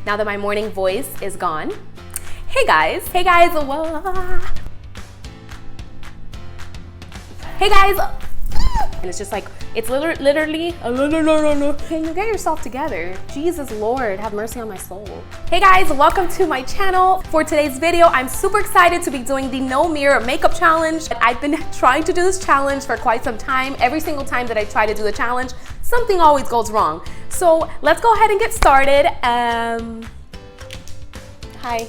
now that my morning voice is gone. Hey guys, hey guys, hey guys. And it's just like, it's literally, can you get yourself together? Jesus Lord, have mercy on my soul. Hey guys, welcome to my channel. For today's video, I'm super excited to be doing the no mirror makeup challenge. I've been trying to do this challenge for quite some time. Every single time that I try to do the challenge, something always goes wrong. So let's go ahead and get started. Hi.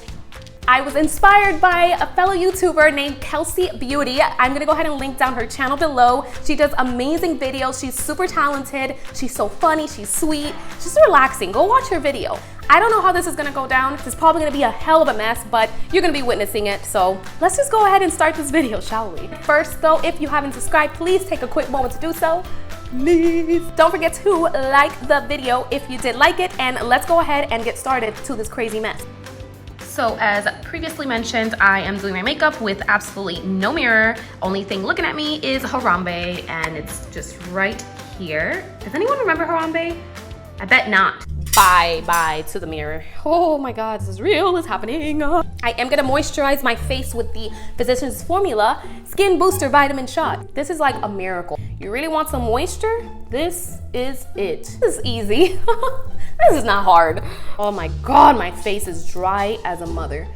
I was inspired by a fellow YouTuber named Kelsea Beauty. I'm gonna go ahead and link down her channel below. She does amazing videos. She's super talented. She's so funny, she's sweet, she's relaxing. Go watch her video. I don't know how this is gonna go down. This is probably gonna be a hell of a mess, but you're gonna be witnessing it. So let's just go ahead and start this video, shall we? First though, if you haven't subscribed, please take a quick moment to do so. Please. Don't forget to like the video if you did like it, and let's go ahead and get started to this crazy mess. So as previously mentioned, I am doing my makeup with absolutely no mirror. Only thing looking at me is Harambe, and it's just right here. Does anyone remember Harambe? I bet not. Bye to the mirror. Oh my God, this is real, it's happening. I am gonna moisturize my face with the Physicians Formula Skin Booster Vitamin Shot. This is like a miracle. You really want some moisture? This is it. This is easy. This is not hard. Oh my God, my face is dry as a mother.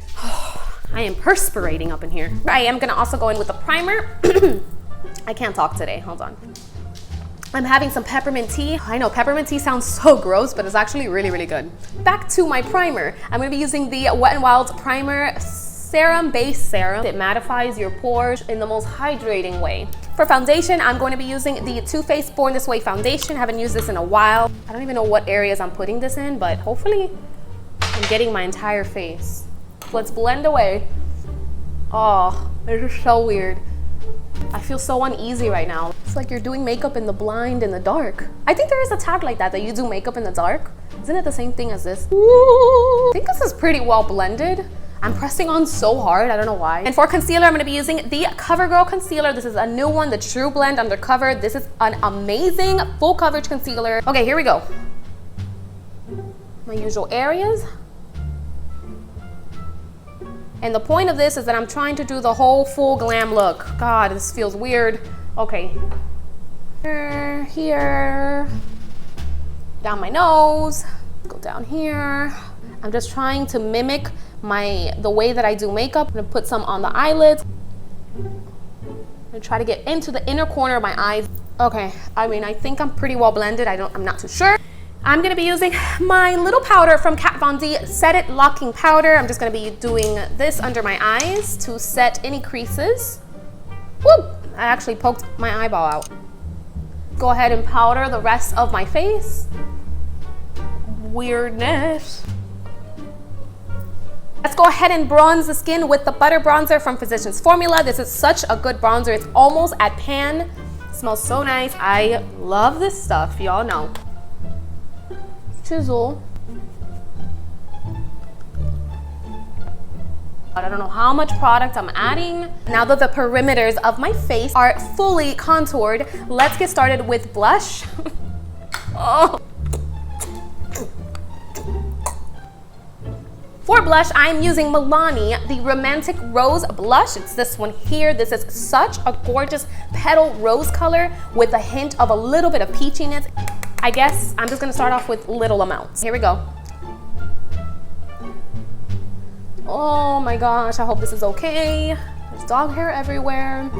I am perspirating up in here. I am gonna also go in with a primer. I can't talk today, hold on. I'm having some peppermint tea. I know peppermint tea sounds so gross, but it's actually really, really good. Back to my primer. I'm gonna be using the Wet n Wild Primer Serum Base Serum. It mattifies your pores in the most hydrating way. For foundation, I'm going to be using the Too Faced Born This Way foundation. Haven't used this in a while. I don't even know what areas I'm putting this in, but hopefully I'm getting my entire face. Let's blend away. Oh, this is so weird. I feel so uneasy right now. It's like you're doing makeup in the blind in the dark. I think there is a tag like that you do makeup in the dark. Isn't it the same thing as this? Ooh. I think this is pretty well blended. I'm pressing on so hard, I don't know why. And for concealer, I'm gonna be using the CoverGirl concealer. This is a new one, the True Blend Undercover. This is an amazing full coverage concealer. Okay, here we go. My usual areas. And the point of this is that I'm trying to do the whole full glam look. God, this feels weird. Okay. Here. Down my nose. Go down here. I'm just trying to mimic the way that I do makeup. I'm gonna put some on the eyelids. I'm gonna try to get into the inner corner of my eyes. Okay, I mean, I think I'm pretty well blended. I'm not too sure. I'm gonna be using my little powder from Kat Von D, Set It Locking Powder. I'm just gonna be doing this under my eyes to set any creases. Woo! I actually poked my eyeball out. Go ahead and powder the rest of my face. Weirdness. Let's go ahead and bronze the skin with the Butter Bronzer from Physicians Formula. This is such a good bronzer. It's almost at pan. It smells so nice. I love this stuff, y'all know. Chisel. I don't know how much product I'm adding. Now that the perimeters of my face are fully contoured, let's get started with blush. Oh. For blush, I'm using Milani, the Romantic Rose Blush. It's this one here. This is such a gorgeous petal rose color with a hint of a little bit of peachiness. I guess I'm just gonna start off with little amounts. Here we go. Oh my gosh, I hope this is okay. There's dog hair everywhere.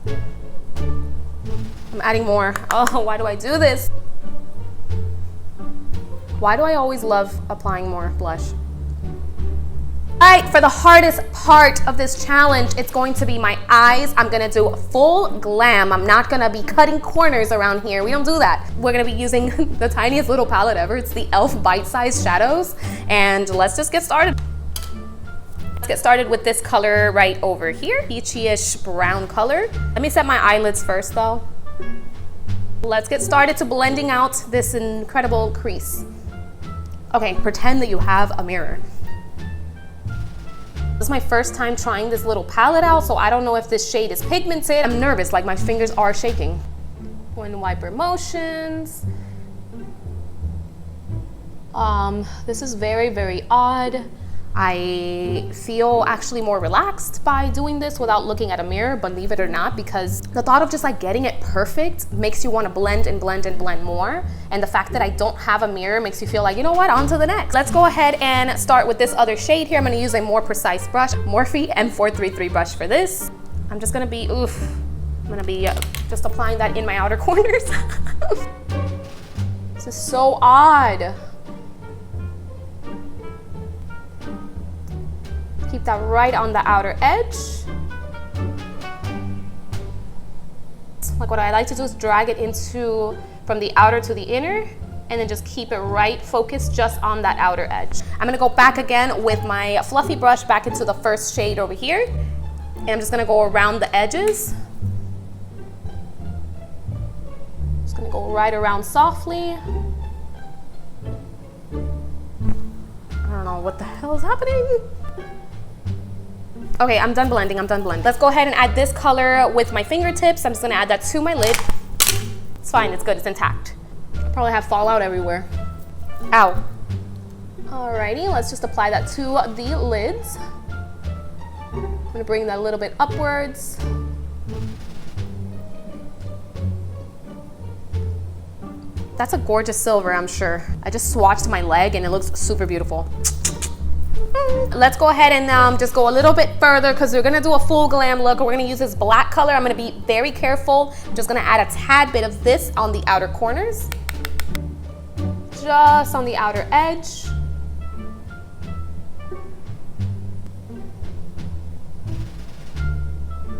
I'm adding more. Oh, why do I do this? Why do I always love applying more blush? All right, for the hardest part of this challenge, it's going to be my eyes. I'm gonna do full glam. I'm not gonna be cutting corners around here. We don't do that. We're gonna be using the tiniest little palette ever. It's the e.l.f. Bite-Size Shadows. And let's just get started. Let's get started with this color right over here. Peachy-ish brown color. Let me set my eyelids first though. Let's get started to blending out this incredible crease. Okay, pretend that you have a mirror. This is my first time trying this little palette out, so I don't know if this shade is pigmented. I'm nervous, like my fingers are shaking. Wind wiper motions. This is very, very odd. I feel actually more relaxed by doing this without looking at a mirror, believe it or not, because the thought of just like getting it perfect makes you want to blend and blend and blend more. And the fact that I don't have a mirror makes you feel like, you know what, on to the next. Let's go ahead and start with this other shade here. I'm going to use a more precise brush, Morphe M433 brush for this. I'm just going to be, I'm going to be just applying that in my outer corners. This is so odd. Keep that right on the outer edge. Like what I like to do is drag it into from the outer to the inner and then just keep it right focused just on that outer edge. I'm gonna go back again with my fluffy brush back into the first shade over here. And I'm just gonna go around the edges. Just gonna go right around softly. I don't know what the hell is happening. Okay, I'm done blending, Let's go ahead and add this color with my fingertips. I'm just gonna add that to my lid. It's fine, it's good, it's intact. I probably have fallout everywhere. Ow. Alrighty, let's just apply that to the lids. I'm gonna bring that a little bit upwards. That's a gorgeous silver, I'm sure. I just swatched my leg and it looks super beautiful. Let's go ahead and just go a little bit further because we're gonna do a full glam look. We're gonna use this black color. I'm gonna be very careful. I'm just gonna add a tad bit of this on the outer corners. Just on the outer edge.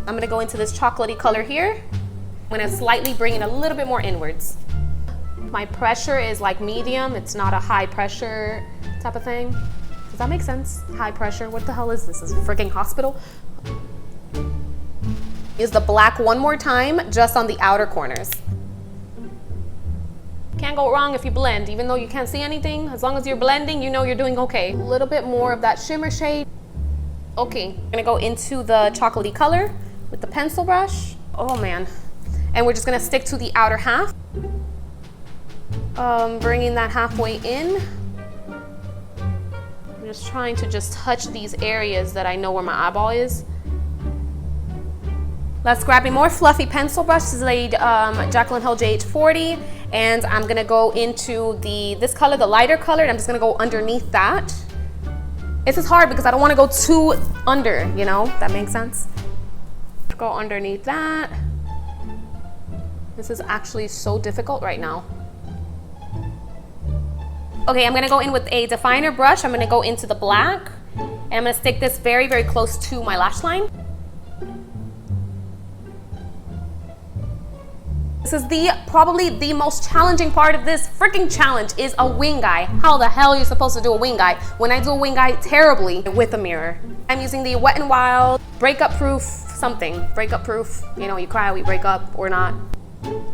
I'm gonna go into this chocolatey color here. I'm gonna slightly bring it a little bit more inwards. My pressure is like medium. It's not a high pressure type of thing. Does that make sense? High pressure, what the hell is this? Is it a freaking hospital? Use the black one more time, just on the outer corners. Can't go wrong if you blend, even though you can't see anything. As long as you're blending, you know you're doing okay. A little bit more of that shimmer shade. Okay, I'm gonna go into the chocolatey color with the pencil brush. Oh man. And we're just gonna stick to the outer half. Bringing that halfway in. I'm just trying to just touch these areas that I know where my eyeball is. Let's grab a more fluffy pencil brush. This is a Jaclyn Hill JH40, and I'm gonna go into this color, the lighter color, and I'm just gonna go underneath that. This is hard because I don't wanna go too under, you know? That makes sense? Go underneath that. This is actually so difficult right now. Okay, I'm gonna go in with a definer brush. I'm gonna go into the black, and I'm gonna stick this very, very close to my lash line. This is probably the most challenging part of this freaking challenge is a wing eye. How the hell are you supposed to do a wing eye when I do a wing eye terribly with a mirror? I'm using the Wet n Wild Breakup Proof something. Breakup Proof, you know, you cry, we break up or not.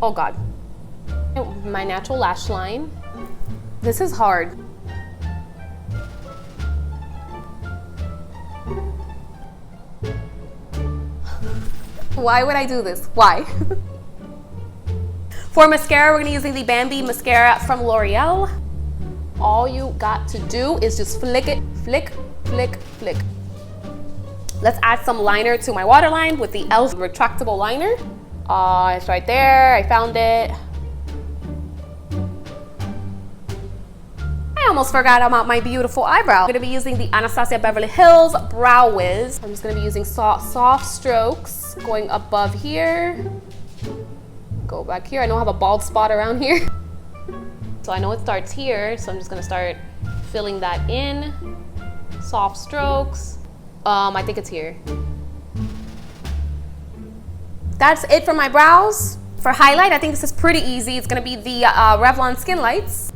Oh God. My natural lash line. This is hard. Why would I do this? Why? For mascara, we're gonna be using the Bambi mascara from L'Oreal. All you got to do is just flick it, flick, flick, flick. Let's add some liner to my waterline with the e.l.f. retractable liner. It's right there, I found it. I almost forgot about my beautiful eyebrow. I'm gonna be using the Anastasia Beverly Hills Brow Wiz. I'm just gonna be using soft strokes going above here. Go back here. I know I have a bald spot around here. So I know it starts here, so I'm just gonna start filling that in. Soft strokes. I think it's here. That's it for my brows. For highlight, I think this is pretty easy. It's gonna be the Revlon Skin Lights.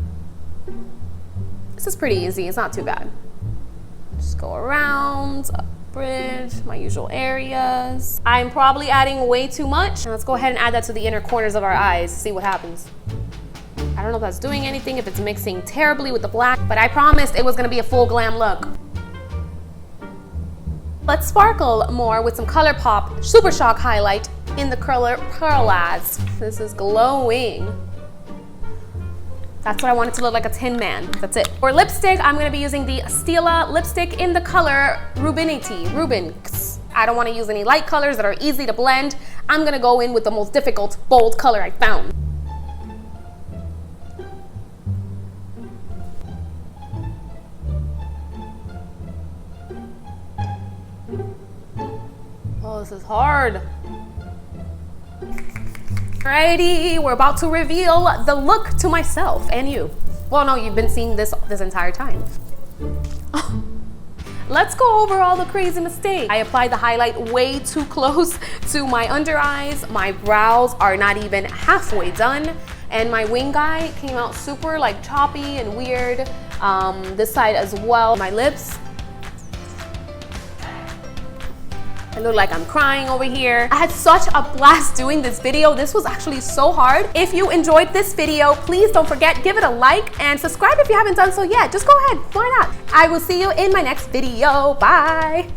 This is pretty easy, it's not too bad. Just go around, up bridge, my usual areas. I'm probably adding way too much. And let's go ahead and add that to the inner corners of our eyes, see what happens. I don't know if that's doing anything, if it's mixing terribly with the black, but I promised it was gonna be a full glam look. Let's sparkle more with some ColourPop Super Shock highlight in the color Pearlized. This is glowing. That's what I want it to look like, a Tin Man. That's it. For lipstick, I'm gonna be using the Stila lipstick in the color Rubynx. I don't wanna use any light colors that are easy to blend. I'm gonna go in with the most difficult, bold color I found. Oh, this is hard. Alrighty, we're about to reveal the look to myself and you. Well, no, you've been seeing this entire time. Let's go over all the crazy mistakes. I applied the highlight way too close to my under eyes. My brows are not even halfway done. And my wing eye came out super like choppy and weird. This side as well. My lips, I look like I'm crying over here. I had such a blast doing this video. This was actually so hard. If you enjoyed this video, please don't forget, give it a like and subscribe if you haven't done so yet. Just go ahead, why not? I will see you in my next video. Bye.